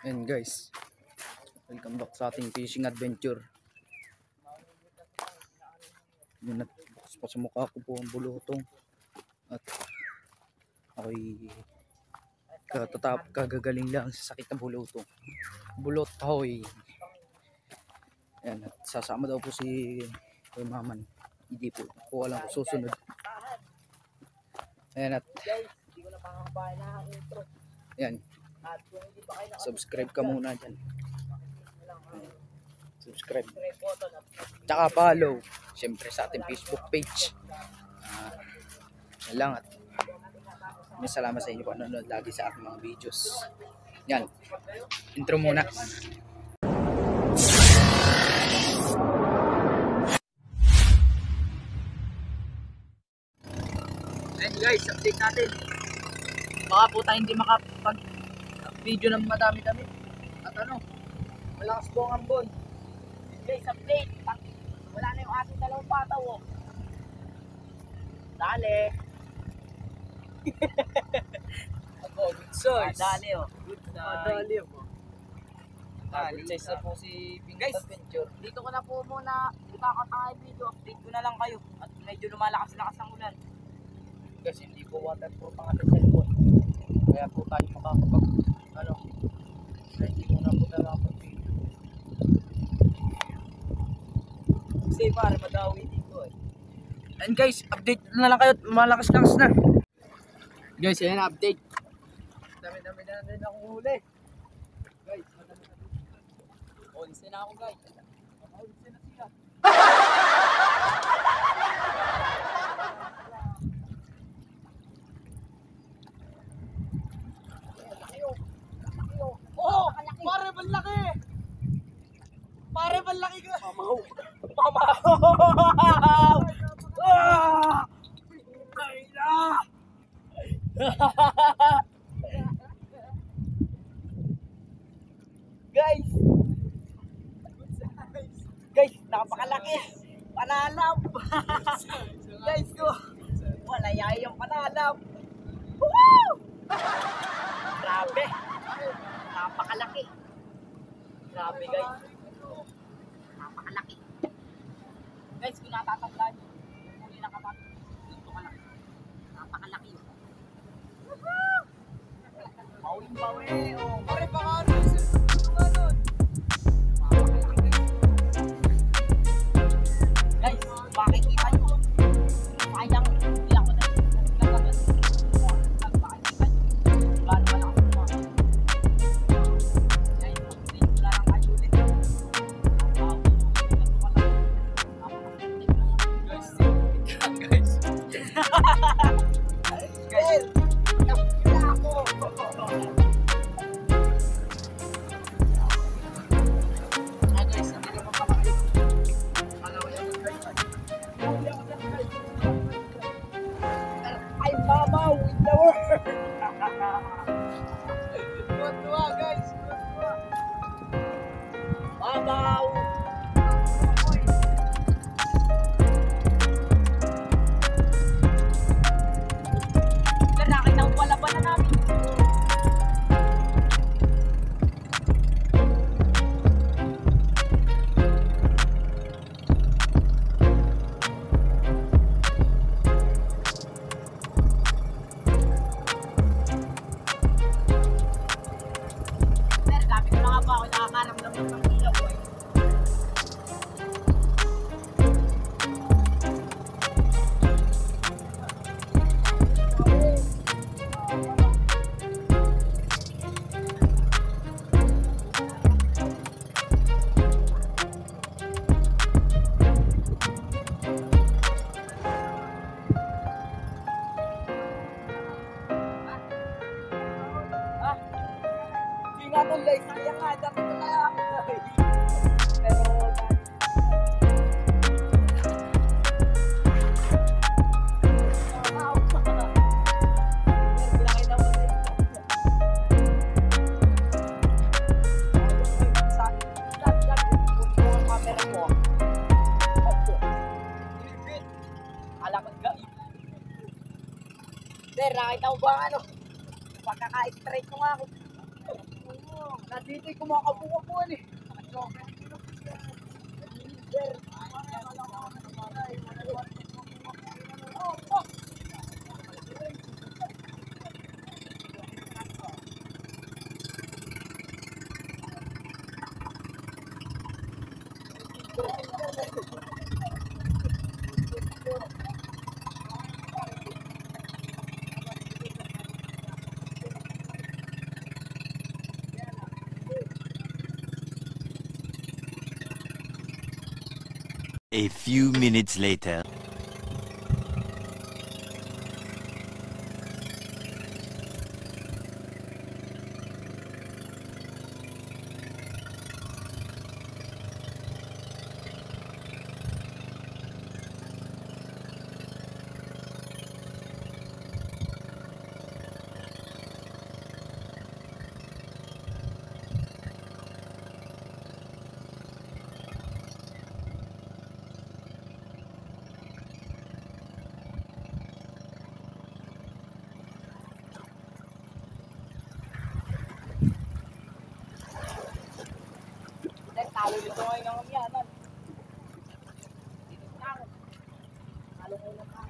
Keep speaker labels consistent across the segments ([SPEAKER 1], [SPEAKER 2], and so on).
[SPEAKER 1] And guys, welcome back sa ating fishing adventure. Yun, bukas pa sa mukha ko po ang bulutong. At ako'y kagagaling lang sa sakit ng bulutong. Bulot hoy. Ayan, at sasama daw po si Kuya Maman. Hindi po, kuha lang po susunod. Ayan, at ayan, subscribe ka muna dyan. Subscribe. Tsaka follow. Siyempre sa ating Facebook page. Yan lang, at may salamat sa inyo po nanonood lagi sa ating mga videos. Yan. Intro muna. Ayan guys, update natin. Baka po tayo hindi makapag-video ng madami-dami. At malakas po ang ambon.
[SPEAKER 2] Guys, update. Wala na yung ating dalawang pataw. Oh. Dali.
[SPEAKER 1] Good size.
[SPEAKER 2] Dali oh.
[SPEAKER 1] Good size. Good size na po si Pingit Adventure.
[SPEAKER 2] Dito ko na po muna ikakatangay video. Update ko na lang kayo. At medyo lumalakas-lakas ang ulan.
[SPEAKER 1] Kasi hindi po waterproof ang ating cellphone. Kaya po tayo makakapag kaya hindi mo na po nakapag-video. Kasi pare madawi dito eh. And guys, update na lang kayo. Malakas-lakas na. Guys, ayan update. Dami-dami na rin akong huli. Guys, madami na rin. Onse na ako guys. Onse na sila.
[SPEAKER 2] Oh! Pare, malaki! Pare, malaki ka!
[SPEAKER 1] Mamaw!
[SPEAKER 2] Mamaw!
[SPEAKER 1] Ah! Ay na!
[SPEAKER 2] Guys! Guys, napakalaki! Panalam! Guys, wala yung panalam! Woo! Grabe! Napakalaki! Grabe guys! Napakalaki! Guys, kung natatandaan nyo, yung huli na kapat, dito ka lang. Napakalaki! Mawing-mawi! Oh, pare pa ka ano? Guys, makikita nyo. Sayang, hindi ako na nagkagat. Makikita nyo. Gano'n ba lang ako mga. Guys, update ko na lang kayo ulit. Guys, nakikita ako. Guys, hindi naman pakakit. Alaw yan guys. I'm Mama with the world. Tuwa guys, tuwa. Mamaw. Nakita ko pala na namin. Pero sabi ko na nga ba ako nakakaramdam ng ilaw eh. Nga tuloy, sayang nga, dami ko kaya ako. Pero, pinakita mo sa ito. Sa camera mo. Alakad ka. Sir, nakita mo ba pagkaka-straight ko nga ako.
[SPEAKER 1] Nandito'y kumakabukabuan eh.
[SPEAKER 3] A few minutes later.
[SPEAKER 2] Talo nito ngayon ang umyanan. Dito talo. Talo ko na pa.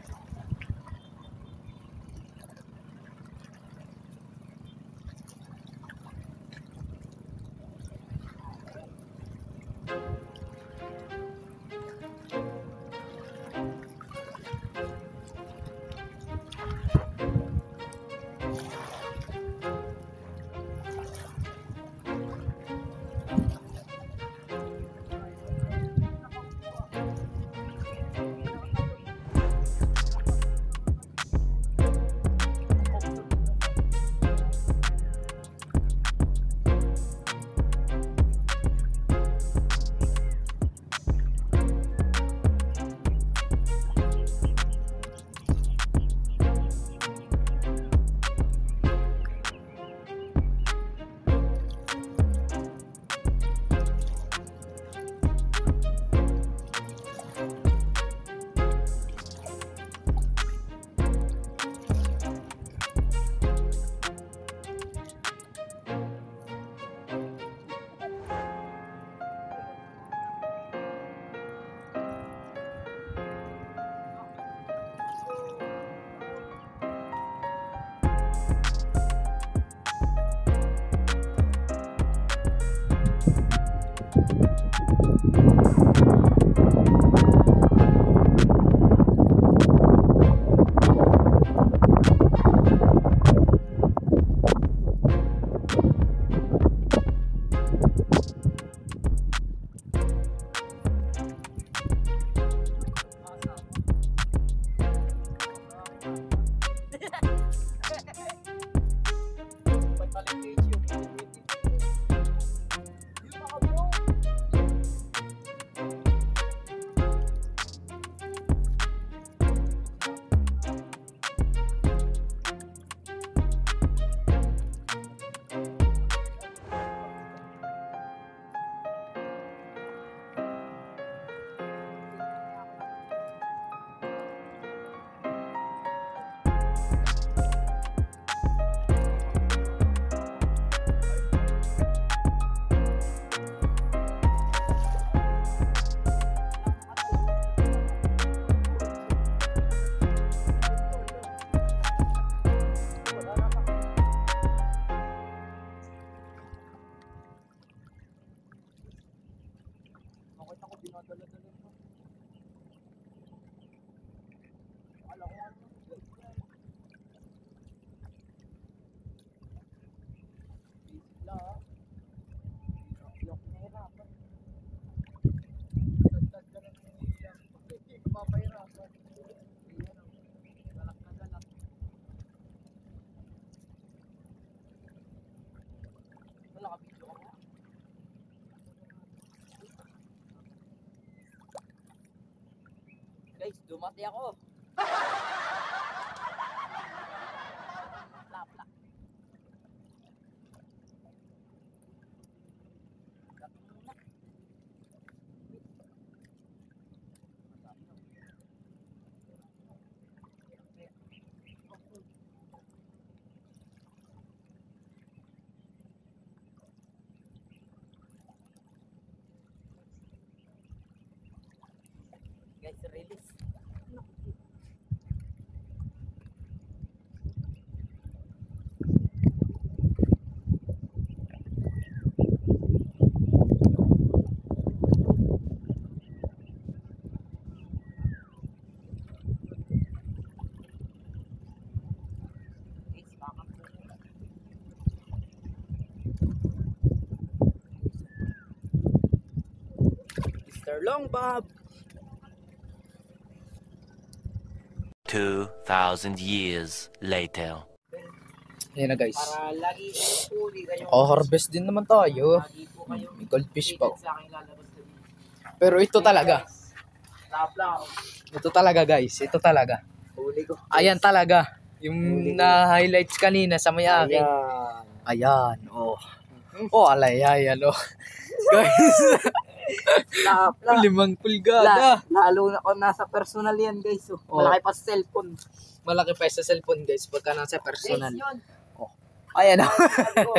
[SPEAKER 2] Guys, dumati ako. Plak, plak. Guys, release. Guys, baka po.
[SPEAKER 1] Mr. Long Bob.
[SPEAKER 3] 2,000 years later.
[SPEAKER 1] Ayan na guys.
[SPEAKER 2] Para lagi kayo huli kayo.
[SPEAKER 1] Harvest din naman tayo.
[SPEAKER 2] Lagi po kayo.
[SPEAKER 1] May goldfish pa.
[SPEAKER 2] Sa akin lalabas na dito.
[SPEAKER 1] Pero ito talaga.
[SPEAKER 2] Tap lang.
[SPEAKER 1] Ito talaga guys. Ito talaga.
[SPEAKER 2] Huli ko.
[SPEAKER 1] Ayan talaga. Yung na-highlights kanina sa may akin.
[SPEAKER 2] Ayan.
[SPEAKER 1] Ayan. Oh. Oh, alay. Ayan. Oh. Guys.
[SPEAKER 2] Tap lang.
[SPEAKER 1] 5 pulgada.
[SPEAKER 2] Lalo na kung nasa personal yan guys. Oh.
[SPEAKER 1] Oh.
[SPEAKER 2] Malaki pa sa cellphone.
[SPEAKER 1] Malaki pa sa cellphone guys. Pagka nasa personal.
[SPEAKER 2] Guys, yun.
[SPEAKER 1] Ayan.
[SPEAKER 2] Sabi ko,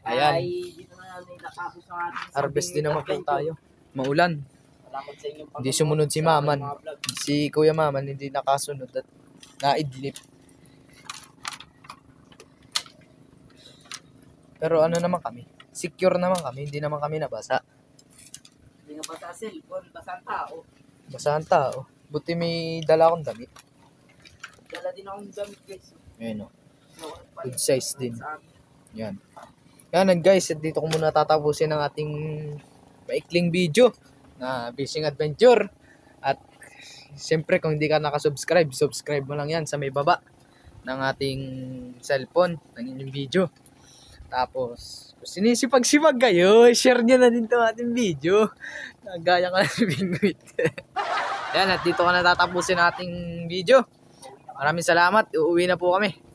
[SPEAKER 1] Ayan.
[SPEAKER 2] Ay, dito na namin nakapos ang ating
[SPEAKER 1] Harvest din naman po
[SPEAKER 2] adventure.
[SPEAKER 1] tayo. Maulan.
[SPEAKER 2] Salamat sa inyong
[SPEAKER 1] Hindi sumunod si Maman.
[SPEAKER 2] mga vlog.
[SPEAKER 1] Si Kuya Maman hindi nakasunod at naidlip. Pero ano naman kami? Secure naman kami. Hindi naman kami nabasa.
[SPEAKER 2] Hindi nga basta cellphone, basta ang tao.
[SPEAKER 1] Basahan tao. Buti may dala akong damit.
[SPEAKER 2] Dala din akong damit guys.
[SPEAKER 1] Ayan o.
[SPEAKER 2] No,
[SPEAKER 1] Good size din.
[SPEAKER 2] sa amin.
[SPEAKER 1] Yan. Yan guys. At dito ko muna tatapusin ang ating maikling video na fishing adventure. At siyempre kung hindi ka nakasubscribe, subscribe mo lang yan sa may baba ng ating cellphone, ng inyong video. Tapos, kung sinisipag-sipag kayo, share nyo na din ito ating video. Nagaya ka na si Bingwit. Yan, at dito ko na tatapusin ating video. Maraming salamat. Uuwi na po kami.